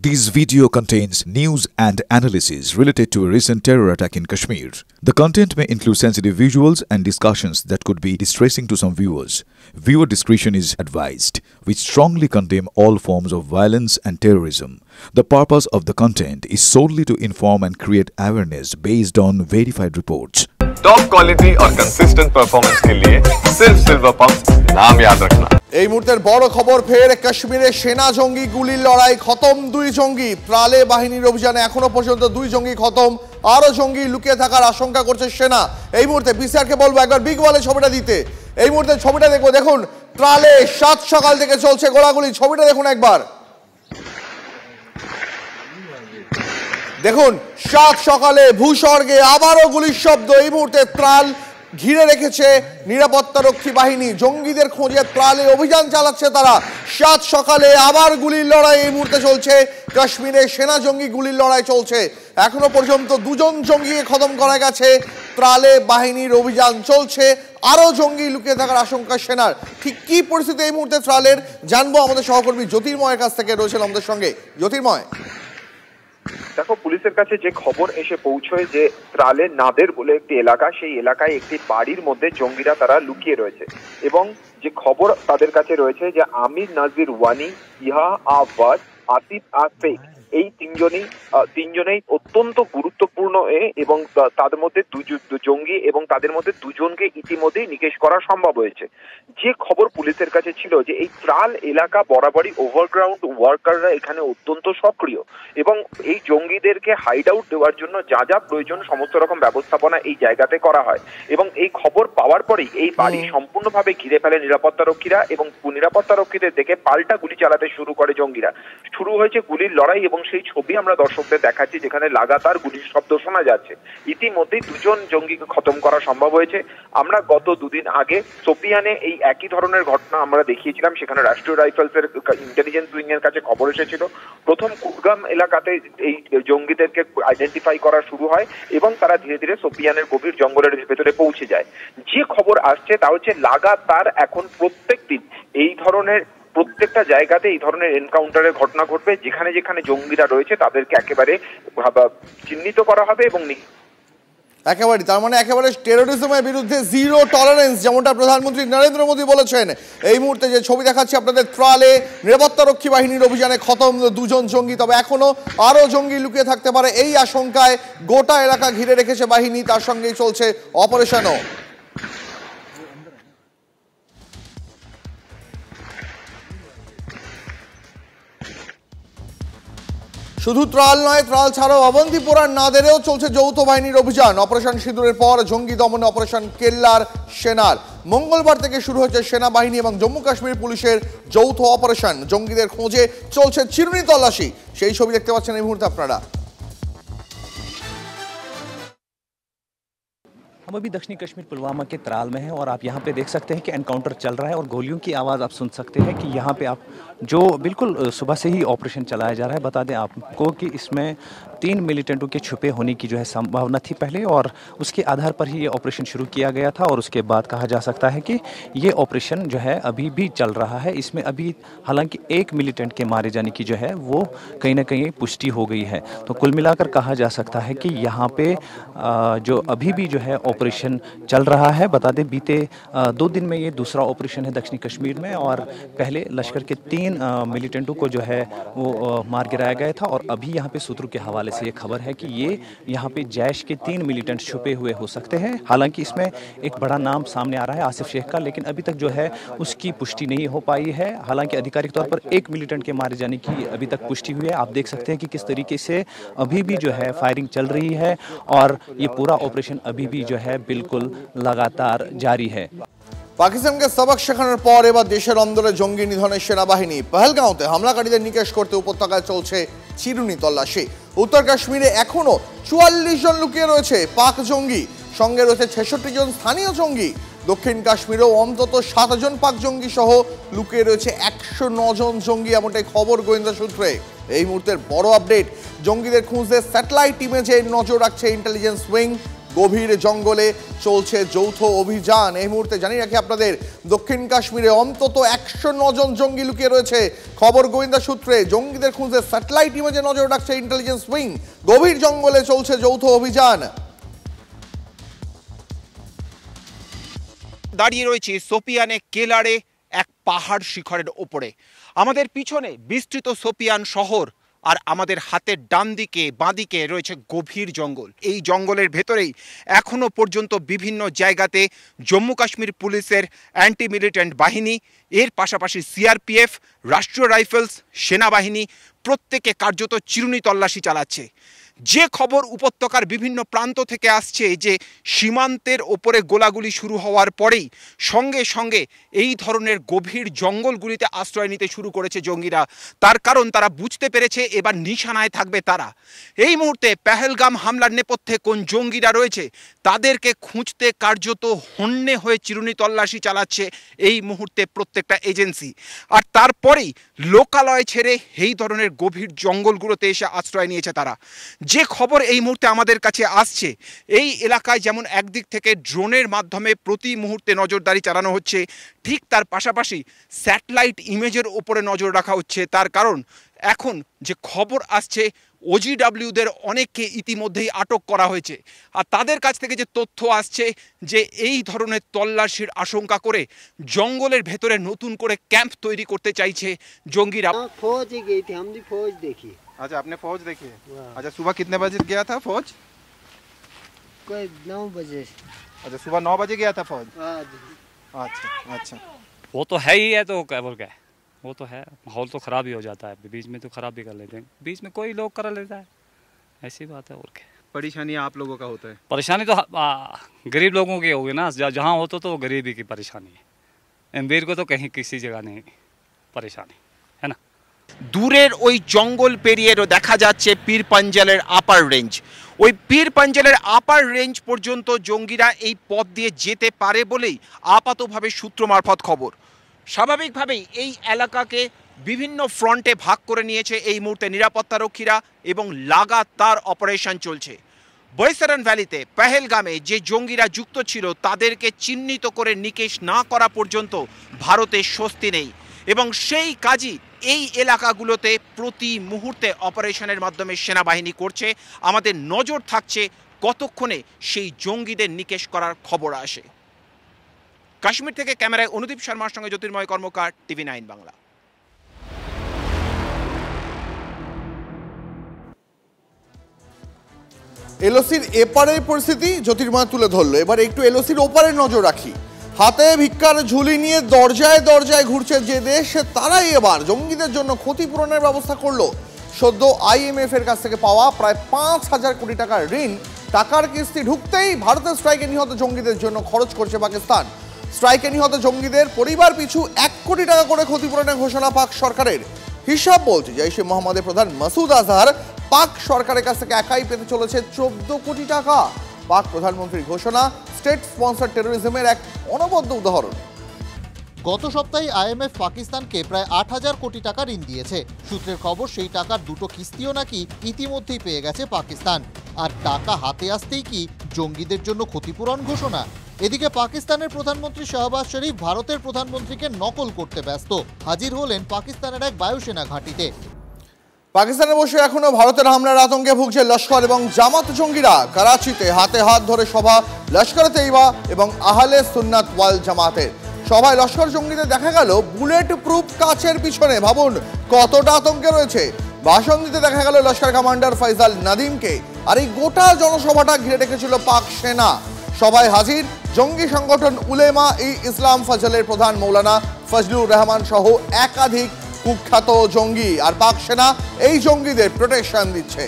This video contains news and analysis related to a recent terror attack in Kashmir. The content may include sensitive visuals and discussions that could be distressing to some viewers. Viewer discretion is advised. We strongly condemn all forms of violence and terrorism. The purpose of the content is solely to inform and create awareness based on verified reports. Top quality और consistent performance के लिए सिर्फ silver pump नाम याद रखना। এই মুহূর্তের বড় খবর, ফের কাশ্মীরে সেনা জঙ্গি গুলির লড়াই, খতম 2 জঙ্গি। ত্রালে বাহিনীর অভিযানে এখনো পর্যন্ত 2 জঙ্গি খতম, আরো জঙ্গি লুকিয়ে থাকার আশঙ্কা করছে সেনা। এই মুহূর্তে বিসিআরকে বলবো একবার বিগ ওয়ালে ছবিটা দিতে। এই মুহূর্তে ছবিটা দেখবো, দেখুন ত্রালে 7 সকাল থেকে চলছে গোলাগুলি। ছবিটা দেখুন একবার, দেখুন 7 সকালে ভূস্বর্গে আবারও গুলির শব্দ। এই মুহূর্তে ত্রাল ঘিরে রেখেছে নিরাপত্তারক্ষী বাহিনী, জঙ্গিদের খোঁজে ত্রালে অভিযান চালাচ্ছে তারা। 7 সকালে আবার গুলির লড়াই এই মুহূর্তে চলছে কাশ্মীরে, সেনা জঙ্গি গুলির লড়াই চলছে। এখনো পর্যন্ত 2 জন জঙ্গিকে খতম করা গেছে, ত্রালে বাহিনীর অভিযান চলছে, আরো জঙ্গি লুকিয়ে থাকার আশঙ্কা সেনার। ঠিক কি পরিস্থিতি এই মুহূর্তে ত্রালের জানবো আমাদের সহকর্মী জ্যোতির্ময়ের কাছ থেকে, রয়েছেন আমাদের সঙ্গে। জ্যোতির্ময়, দেখো, পুলিশের কাছে যে খবর এসে পৌঁছয় যে ত্রালে নাদের বলে একটি এলাকা, সেই এলাকায় একটি বাড়ির মধ্যে জঙ্গিরা তারা লুকিয়ে রয়েছে এবং যে খবর তাদের কাছে রয়েছে যে আমির নাজির ওয়ানি, ইহা আওয়াজ, আসিফ আফেক, এই তিনজনেই অত্যন্ত গুরুত্বপূর্ণ এবং তাদের মধ্যে জঙ্গি এবং তাদের মধ্যে 2 জনকে ইতিমধ্যেই নিকেশ করা সম্ভব হয়েছে। যে খবর পুলিশের কাছে ছিল যে এই ত্রাল এলাকা বরাবরই ওভারগ্রাউন্ড ওয়ার্কাররা এখানে অত্যন্ত সক্রিয় এবং এই জঙ্গিদেরকে হাইড আউট দেওয়ার জন্য যা যা প্রয়োজন সমস্ত রকম ব্যবস্থাপনা এই জায়গাতে করা হয় এবং এই খবর পাওয়ার পরেই এই বাড়ি সম্পূর্ণভাবে ঘিরে ফেলে নিরাপত্তারক্ষীরা এবং নিরাপত্তারক্ষীদের দেখে পাল্টা গুলি চালাতে শুরু করে জঙ্গিরা। শুরু হয়েছে গুলির লড়াই এবং সেই ছবি আমরা দর্শকদের দেখাচ্ছি যেখানে লাগাতার গুলির শব্দ শোনা যাচ্ছে। ইতিমধ্যেই 2 জন জঙ্গিকে খতম করা সম্ভব হয়েছে। আমরা গত 2 দিন আগে সোপিয়ানে এই একই ধরনের ঘটনা আমরা দেখিয়েছিলাম, সেখানে রাষ্ট্রীয় রাইফেলসের ইন্টেলিজেন্স উইং এর কাছে খবর এসেছিল। প্রথম কুরগাম এলাকাতে এই জঙ্গিদেরকে আইডেন্টিফাই করা শুরু হয় এবং তারা ধীরে ধীরে সোপিয়ানের গভীর জঙ্গলের ভেতরে পৌঁছে যায়। যে খবর আসছে তা হচ্ছে লাগাতার এখন প্রত্যেক দিন এই ধরনের প্রত্যেকটা জায়গাতে এই ধরনের এনকাউন্টারের ঘটনা ঘটবে, যেখানে যেখানে জঙ্গিরা রয়েছে তাদেরকে একেবারে চিহ্নিত করা হবে এবং একেবারে তার মানে একেবারে টেরোরিজমের বিরুদ্ধে 0 টলারেন্স, যেমনটা প্রধানমন্ত্রী নরেন্দ্র মোদী বলেছেন। এই মুহূর্তে যে ছবি দেখাচ্ছি আপনাদের, ত্রালে নিরাপত্তারক্ষী বাহিনীর অভিযানে খতম 2 জন জঙ্গি, তবে এখনো আরো জঙ্গি লুকিয়ে থাকতে পারে এই আশঙ্কায় গোটা এলাকা ঘিরে রেখেছে বাহিনী, তার সঙ্গেই চলছে অপারেশনও। শুধু ত্রাল নয়, ত্রাল ছাড়াও অবন্তিপোরার নাদেরেও চলছে যৌথ বাহিনীর অভিযান। অপারেশন সিঁদুরের পর জঙ্গি দমনে অপারেশন কেল্লার সেনার। মঙ্গলবার থেকে শুরু হয়েছে সেনাবাহিনী এবং জম্মু কাশ্মীর পুলিশের যৌথ অপারেশন। জঙ্গিদের খোঁজে চলছে চিরুনি তল্লাশি, সেই ছবি দেখতে পাচ্ছেন এই মুহূর্তে আপনারা। हम अभी दक्षिणी कश्मीर पुलवामा के त्राल में हैं और आप यहाँ पे देख सकते हैं कि एनकाउंटर चल रहा है और गोलियों की आवाज़ आप सुन सकते हैं कि यहाँ पे आप जो बिल्कुल सुबह से ही ऑपरेशन चलाया जा रहा है। बता दें आपको कि इसमें 3 मिलिटेंटों के छुपे होने की जो है संभावना थी पहले, और उसके आधार पर ही ये ऑपरेशन शुरू किया गया था और उसके बाद कहा जा सकता है कि ये ऑपरेशन जो है अभी भी चल रहा है। इसमें अभी हालांकि 1 मिलिटेंट के मारे जाने की जो है वो कहीं ना कहीं पुष्टि हो गई है। तो कुल मिलाकर कहा जा सकता है कि यहाँ पे जो अभी भी जो है ऑपरेशन चल रहा है। बता दें बीते 2 दिन में ये दूसरा ऑपरेशन है दक्षिणी कश्मीर में, और पहले लश्कर के 3 मिलिटेंटों को जो है वो मार गिराया गया था, और अभी यहाँ पे सूत्रों के हवाले से ये खबर है कि ये यहाँ पे जैश के 3 मिलिटेंट छुपे हुए हो सकते हैं। हालांकि इसमें एक बड़ा नाम सामने आ रहा है आसिफ शेख का, लेकिन अभी तक जो है उसकी पुष्टि नहीं हो पाई है। हालांकि आधिकारिक तौर पर 1 मिलिटेंट के मारे जाने की अभी तक पुष्टि हुई है। आप देख सकते हैं कि किस तरीके से अभी भी जो है फायरिंग चल रही है और ये पूरा ऑपरेशन अभी भी जो है बिल्कुल लगातार जारी है। পাকিস্তানকে সবক শেখানোর পর এবার দেশের অন্দরে জঙ্গি নিধনের সেনাবাহিনী। পহেলগাঁওতে হামলাকারীদের নিকেশ করতে উপত্যকায় চলছে চিরুনি তল্লাশি। উত্তর কাশ্মীরে এখনো 44 জন লুকিয়ে রয়েছে পাক জঙ্গি, সঙ্গে রয়েছে 66 জন স্থানীয় জঙ্গি। দক্ষিণ কাশ্মীরেও অন্তত 7 জন পাক জঙ্গি সহ লুকিয়ে রয়েছে 109 জন জঙ্গি, এমনটাই খবর গোয়েন্দা সূত্রে। এই মুহূর্তের বড় আপডেট, জঙ্গিদের খুঁজতে স্যাটেলাইট ইমেজে নজর রাখছে ইন্টেলিজেন্স উইং। গভীর জঙ্গলে চলছে যৌথ অভিযান। এই মুহূর্তে জানিয়ে রাখি আপনাদের, দক্ষিণ কাশ্মীরে অন্তত 109 জন জঙ্গি লুকিয়ে রয়েছে। খবর গোয়েন্দা সূত্রে জঙ্গিদের খুঁজে স্যাটেলাইট ইমেজে নজর রাখছে ইন্টেলিজেন্স উইং। গভীর জঙ্গলে চলছে যৌথ অভিযান। দাঁড়িয়ে রয়েছে সোপিয়ানে কেলারে এক পাহাড় শিখরের ওপরে। আমাদের পিছনে বিস্তৃত সোপিয়ান শহর, আর আমাদের হাতের ডান দিকে বাঁদিকে রয়েছে গভীর জঙ্গল। এই জঙ্গলের ভেতরেই এখনো পর্যন্ত বিভিন্ন জায়গাতে জম্মু কাশ্মীর পুলিশের অ্যান্টি মিলিটেন্ট বাহিনী, এর পাশাপাশি সিআরপিএফ, রাষ্ট্রীয় রাইফেলস, সেনাবাহিনী প্রত্যেকে কার্যত চিরুনি তল্লাশি চালাচ্ছে। যে খবর উপত্যকার বিভিন্ন প্রান্ত থেকে আসছে যে সীমান্তের ওপরে গোলাগুলি শুরু হওয়ার পরেই সঙ্গে সঙ্গে এই ধরনের গভীর জঙ্গলগুলিতে আশ্রয় নিতে শুরু করেছে জঙ্গিরা। তার কারণ তারা বুঝতে পেরেছে এবার নিশানায় থাকবে তারা। এই মুহূর্তে পেহেলগাম হামলার নেপথ্যে কোন জঙ্গিরা রয়েছে তাদেরকে খুঁজতে কার্যত হন্যে হয়ে চিরুনি তল্লাশি চালাচ্ছে এই মুহূর্তে প্রত্যেকটা এজেন্সি। আর তারপরেই লোকালয় ছেড়ে এই ধরনের গভীর জঙ্গলগুলোতে এসে আশ্রয় নিয়েছে তারা। যে খবর এই মুহূর্তে আমাদের কাছে আসছে, এই এলাকায় যেমন একদিক থেকে ড্রোনের মাধ্যমে প্রতি মুহূর্তে নজরদারি চালানো হচ্ছে, ঠিক তার পাশাপাশি স্যাটেলাইট ইমেজের ওপরে নজর রাখা হচ্ছে। তার কারণ এখন যে খবর আসছে ওজিডব্লিউদের অনেককে ইতিমধ্যেই আটক করা হয়েছে। আর তাদের কাছ থেকে যে তথ্য আসছে যে এই ধরনের তল্লাশির আশঙ্কা করে জঙ্গলের ভেতরে নতুন করে ক্যাম্প তৈরি করতে চাইছে জঙ্গিরা। फौज ही गई थी, हमने फौज देखी। अच्छा, आपने फौज देखी है? अच्छा, सुबह कितने बजे गया था फौज? कोई 9 बजे। अच्छा, सुबह 9 बजे गया था फौज। अच्छा अच्छा, वो तो है ही है, तो क्या बोल क्या वो तो है। माहौल तो ख़राब ही हो जाता है, बीच में तो ख़राब भी कर लेते हैं, बीच में कोई लोग कर लेता है, ऐसी बात है। और क्या परेशानी आप लोगों का होता है? परेशानी तो गरीब लोगों की होगी ना, जहाँ होता तो गरीबी की परेशानी है। अमीर को तो कहीं किसी जगह नहीं परेशानी है ना। দূরের ওই জঙ্গল পেরিয়ে দেখা যাচ্ছে পীর পাঞ্জালের আপার রেঞ্জ। ওই পীর পাঞ্জালের আপার রেঞ্জ পর্যন্ত জঙ্গিরা এই পথ দিয়ে যেতে পারে বলেই আপাতভাবে সূত্র মারফত খবর। স্বাভাবিকভাবেই এই এলাকাকে বিভিন্ন ফ্রন্টে ভাগ করে নিয়েছে এই মুহূর্তে নিরাপত্তারক্ষীরা এবং লাগাতার অপারেশন চলছে। বৈসারান ভ্যালিতে পেহেলগামে যে জঙ্গিরা যুক্ত ছিল তাদেরকে চিহ্নিত করে নিকেশ না করা পর্যন্ত ভারতের স্বস্তি নেই এবং সেই কাজই এই এলাকাগুলোতে প্রতি মুহূর্তে অপারেশনের মাধ্যমে সেনাবাহিনী করছে। আমাদের নজর থাকছে কতক্ষণে সেই জঙ্গিদের নিকেশ করার খবর আসে। কাশ্মীর থেকে ক্যামেরায় অনুদীপ শর্মার সঙ্গে জ্যোতির্ময় কর্মকার, TV9 বাংলা। এলওসির এপারের পরিস্থিতি জ্যোতির্ময় তুলে ধরলো। এবার একটু এলওসির ওপারে নজর রাখি। হাতে ভিক্ষার ঝুলি নিয়ে দরজায় দরজায় ঘুরছে যে দেশ, তারাই এবার জঙ্গিদের জন্য ক্ষতিপূরণের ব্যবস্থা করলো। সদ্য IMF এর কাছ থেকে পাওয়া প্রায় 5,000 কোটি টাকার ঋণ, টাকার কিস্তি ঢুকতেই ভারতের স্ট্রাইকে নিহত জঙ্গিদের জন্য খরচ করছে পাকিস্তান। স্ট্রাইকে নিহত জঙ্গিদের পরিবার পিছু 1 কোটি টাকা করে ক্ষতিপূরণের ঘোষণা পাক সরকারের। হিসাব বলছে জৈশে মোহাম্মদের প্রধান মাসুদ আজহার পাক সরকারের কাছ থেকে একাই পেতে চলেছে 14 কোটি টাকা। পাক প্রধানমন্ত্রীর ঘোষণা স্টেট স্পন্সর টেরোরিজমের এক অনবদ্য উদাহরণ। গত সপ্তাহে IMF পাকিস্তানকে প্রায় 8,000 কোটি টাকা ঋণ দিয়েছে। সূত্রের খবর সেই টাকার 2টো কিস্তিও নাকি ইতিমধ্যেই পেয়ে গেছে পাকিস্তান। আর টাকা হাতে আসতেই কি জঙ্গিদের জন্য ক্ষতিপূরণ ঘোষণা। এদিকে পাকিস্তানের প্রধানমন্ত্রী শাহবাজ শরীফ ভারতের প্রধানমন্ত্রীকে নকল করতে ব্যস্ত। হাজির হলেন পাকিস্তানের এক বায়ুসেনা ঘাঁটিতে। পাকিস্তানে বসে এখনো ভারতের হামলার আতঙ্কে ভুগছে লস্কর এবং জামাত জঙ্গিরা। করাচিতে হাতে হাত ধরে সভা লস্কর তৈবা এবং আহলে সুন্নাত ওয়াল জামাতের। সভায় লস্কর জঙ্গিদের দেখা গেল বুলেট প্রুফ কাচের পিছনে। ভাবুন কতটা আতঙ্কে রয়েছে। ভাষণ দিতে দেখা গেল লস্কর কমান্ডার ফয়সাল নাদিমকে। আর এই গোটা জনসভাটা ঘিরে রেখেছিল পাক সেনা। সভায় হাজির জঙ্গি সংগঠন উলেমা ই ইসলাম ফজলের প্রধান মৌলানা ফজলুর রহমান সহ একাধিক কুখ্যাত জঙ্গি। আর পাক সেনা এই জঙ্গিদের প্রোটেকশন দিচ্ছে।